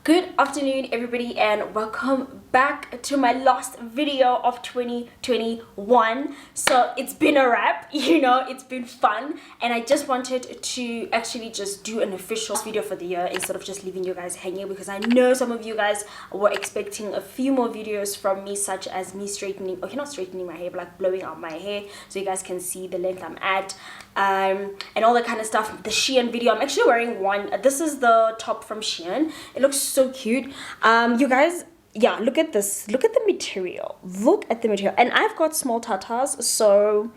Good afternoon everybody, and welcome back to my last video of 2021. So it's been a wrap, it's been fun, and I just wanted to actually just do an official video for the year instead of just leaving you guys hanging, because I know some of you guys were expecting a few more videos from me, such as me straightening, okay, not straightening my hair, but like blowing out my hair so you guys can see the length I'm at, and all that kind of stuff. The Shein video, I'm actually wearing one. This is the top from Shein. It looks so cute. You guys, yeah, look at this, look at the material, and I've got small tatas, so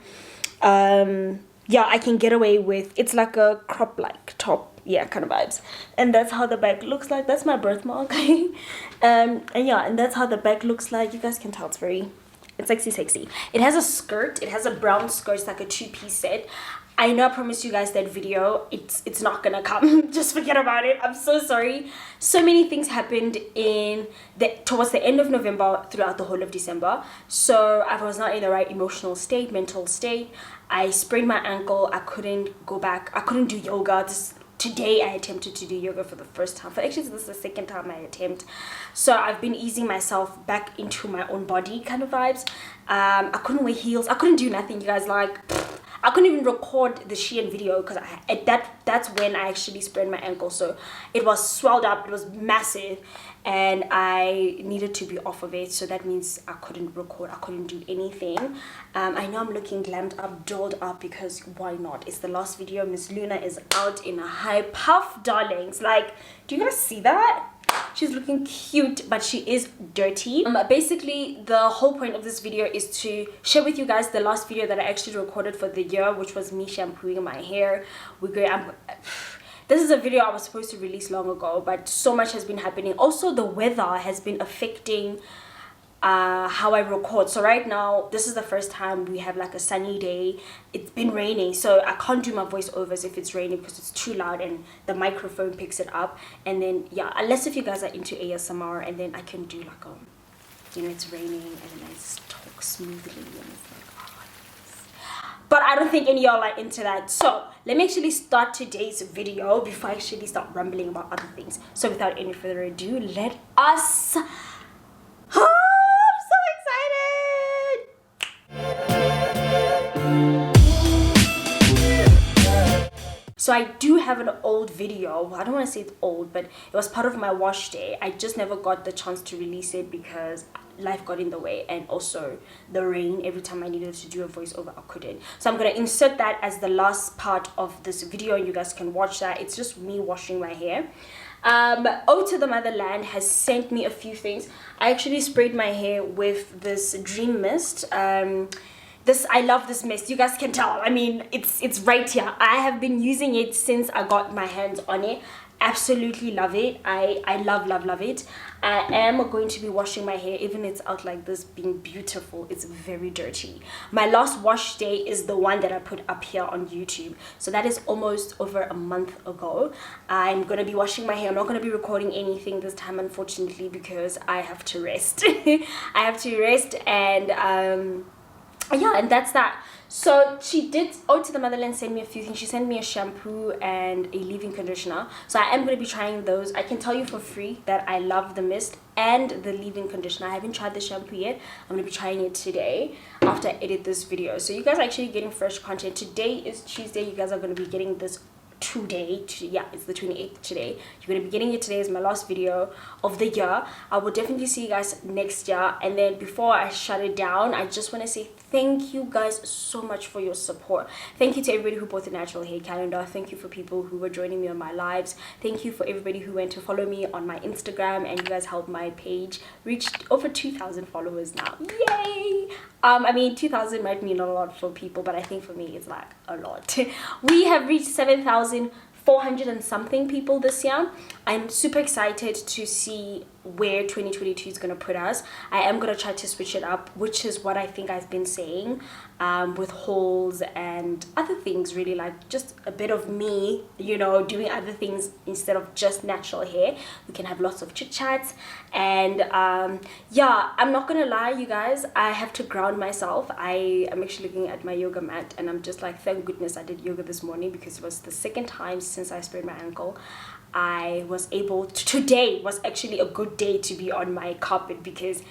yeah, I can get away with, it's like a crop like top, yeah, kind of vibes. And that's how the back looks like. That's my birthmark. And yeah, and that's how the back looks like. You guys can tell it's sexy. It has a skirt, it has a brown skirt. It's like a two-piece set. I know I promised you guys that video, it's not gonna come. Just forget about it. I'm so sorry. So many things happened towards the end of November throughout the whole of December, so I was not in the right emotional state, mental state. I sprained my ankle. I couldn't go back. I couldn't do yoga. Today I attempted to do yoga for the first time. Actually, this is the second time I attempt. So I've been easing myself back into my own body kind of vibes. I couldn't wear heels. I couldn't do nothing, you guys. Like, I couldn't even record the Shein video because that's when I actually sprained my ankle. So it was swelled up, it was massive, and I needed to be off of it. So that means I couldn't record, I couldn't do anything. I know I'm looking glammed up, dolled up, because why not? It's the last video. Miss Luna is out in a high puff, darlings. Like, do you guys see that? She's looking cute, but she is dirty. Basically, the whole point of this video is to share with you guys the last video that I actually recorded for the year, which was me shampooing my hair. This is a video I was supposed to release long ago, but so much has been happening. Also, the weather has been affecting how I record. So right now, this is the first time we have like a sunny day. It's been raining, so I can't do my voiceovers if it's raining because it's too loud and the microphone picks it up. And then yeah, unless if you guys are into ASMR, and then I can do like it's raining and then I just talk smoothly and it's like, oh yes. But I don't think any of y'all are into that. So let me actually start today's video before I actually start rambling about other things. So without any further ado, let us So I do have an old video. I don't want to say it's old, but it was part of my wash day. I just never got the chance to release it because life got in the way, and also the rain. Every time I needed to do a voiceover, I couldn't. So I'm going to insert that as the last part of this video, and you guys can watch that. It's just me washing my hair. To the Motherland has sent me a few things. I actually sprayed my hair with this Dream Mist. I love this mist. You guys can tell. I mean, it's right here. I have been using it since I got my hands on it. Absolutely love it. I love it. I am going to be washing my hair, even it's out like this, being beautiful. It's very dirty. My last wash day is the one that I put up here on YouTube, so that is almost over a month ago. I'm gonna be washing my hair. I'm not gonna be recording anything this time, unfortunately, because I have to rest. I have to rest, and yeah, and that's that. So she did, to the Motherland, send me a few things. She sent me a shampoo and a leave-in conditioner, so I am going to be trying those. I can tell you for free that I love the mist and the leave-in conditioner. I haven't tried the shampoo yet. I'm going to be trying it today after I edit this video. So you guys are actually getting fresh content. Today is Tuesday. You guys are going to be getting this today. Yeah, it's the 28th today. You're going to be getting it today as my last video of the year. I will definitely see you guys next year. And then before I shut it down, I just want to say thank you guys so much for your support. Thank you to everybody who bought the natural hair calendar. Thank you for people who were joining me on my lives. Thank you for everybody who went to follow me on my Instagram, and you guys helped my page reach over 2,000 followers now. Yay! I mean, 2,000 might mean a lot for people, but I think for me it's like a lot. We have reached 7,400 and something people this year. I'm super excited to see where 2022 is going to put us. I am going to try to switch it up, which is what I think I've been saying, with hauls and other things, really, like just a bit of me, doing other things instead of just natural hair. We can have lots of chit chats, and yeah, I'm not gonna lie, you guys, I have to ground myself. I am actually looking at my yoga mat, and I'm just like, thank goodness I did yoga this morning, because it was the second time since I sprained my ankle. I was able to, today was actually a good day to be on my carpet, because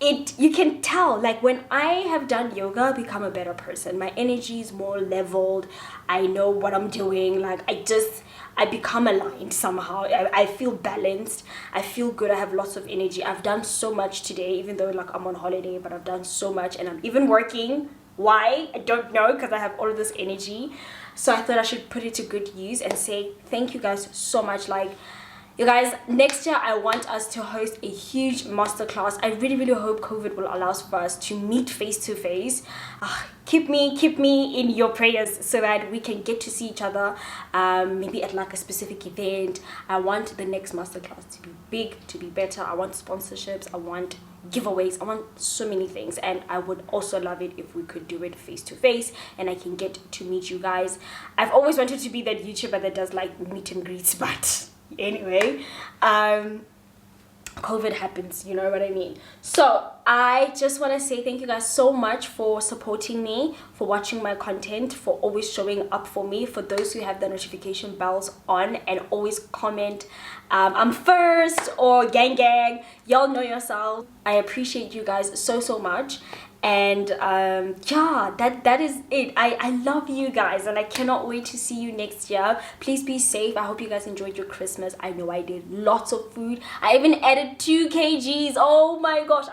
you can tell, like, when I have done yoga, I become a better person. My energy is more leveled. I know what I'm doing. Like, I become aligned somehow. I feel balanced. I feel good. I have lots of energy. I've done so much today, even though like I'm on holiday, but I've done so much, and I'm even working. Why? I don't know, because I have all of this energy. So I thought I should put it to good use and say thank you guys so much. Like, you guys, next year I want us to host a huge masterclass. I really hope COVID will allow for us to meet face to face. Keep me in your prayers so that we can get to see each other, maybe at like a specific event. I want the next masterclass to be big, to be better. I want sponsorships, I want giveaways, I want so many things, and I would also love it if we could do it face to face and I can get to meet you guys. I've always wanted to be that YouTuber that does like meet and greets, but anyway, COVID happens, you know what I mean. So I just want to say thank you guys so much for supporting me, for watching my content, for always showing up for me, for those who have the notification bells on and always comment I'm first or gang, y'all know yourself. I appreciate you guys so much. And yeah, that is it. I love you guys, and I cannot wait to see you next year. Please be safe. I hope you guys enjoyed your Christmas. I know I did. Lots of food. I even added 2 kgs. Oh my gosh.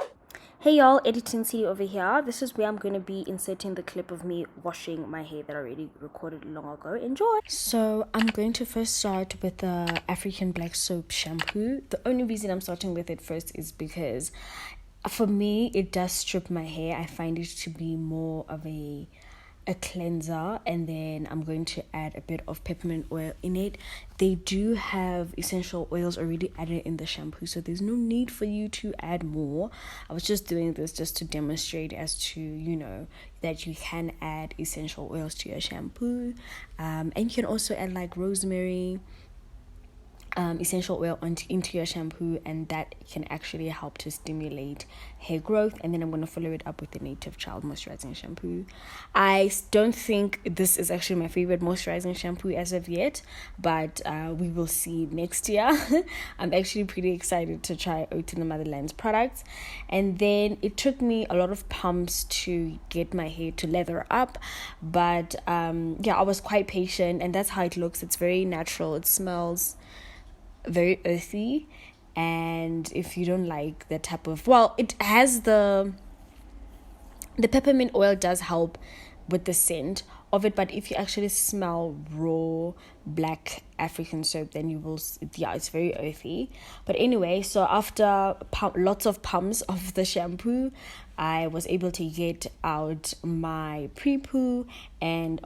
Hey y'all, editing Tshidi over here. This is where I'm going to be inserting the clip of me washing my hair that I already recorded long ago. Enjoy. So I'm going to first start with the African Black Soap shampoo. The only reason I'm starting with it first is because for me, it does strip my hair. I find it to be more of a cleanser, and then I'm going to add a bit of peppermint oil in it. They do have essential oils already added in the shampoo, so there's no need for you to add more. I was just doing this just to demonstrate as to, you know, that you can add essential oils to your shampoo, and you can also add like rosemary, essential oil into your shampoo, and that can actually help to stimulate hair growth. And then I'm going to follow it up with the Native Child moisturizing shampoo. I don't think this is actually my favorite moisturizing shampoo as of yet, but we will see next year. I'm actually pretty excited to try Oat in the Motherland's products. And then it took me a lot of pumps to get my hair to lather up, but yeah, I was quite patient, and that's how it looks. It's very natural. It smells very earthy, and if you don't like that type of, well, it has the peppermint oil does help with the scent of it, but if you actually smell raw black African soap, then you will, yeah, it's very earthy. But anyway, so after lots of pumps of the shampoo, I was able to get out my pre-poo, and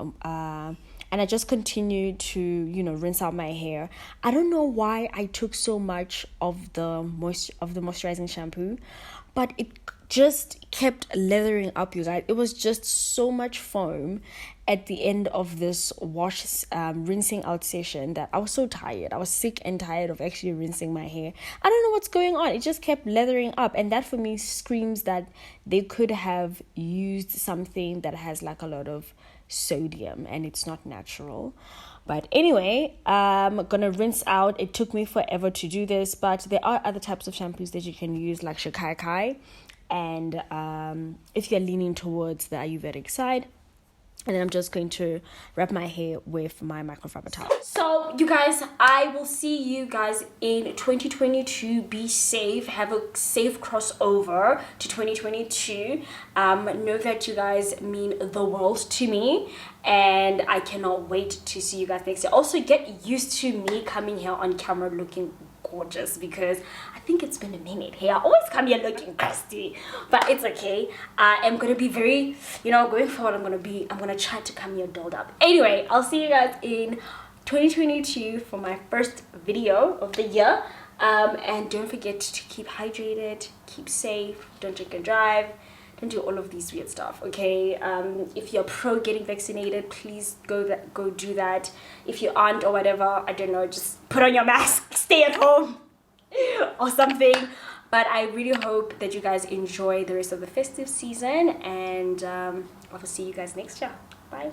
I just continued to, you know, rinse out my hair. I don't know why I took so much of the moisturizing shampoo, but it just kept lathering up, you guys. It was just so much foam at the end of this rinsing out session that I was so tired. I was sick and tired of actually rinsing my hair. I don't know what's going on. It just kept lathering up, and that for me screams that they could have used something that has like a lot of sodium and it's not natural. But anyway, I'm gonna rinse out. It took me forever to do this, but there are other types of shampoos that you can use, like Shikai, and if you're leaning towards the Ayurvedic side. And then I'm just going to wrap my hair with my microfiber towel. So you guys, I will see you guys in 2022. Be safe. Have a safe crossover to 2022. Know that you guys mean the world to me, and I cannot wait to see you guys next year. Also, get used to me coming here on camera looking gorgeous, because I think it's been a minute here. I always come here looking crusty, but it's okay. I am gonna be very, you know, going forward, I'm gonna try to come here dolled up. Anyway, I'll see you guys in 2022 for my first video of the year. And don't forget to keep hydrated, keep safe, don't drink and drive, don't do all of these weird stuff, okay? If you're pro getting vaccinated, please go do that. If you aren't or whatever, I don't know, just put on your mask, stay at home or something. But I really hope that you guys enjoy the rest of the festive season, and I will see you guys next year. Bye.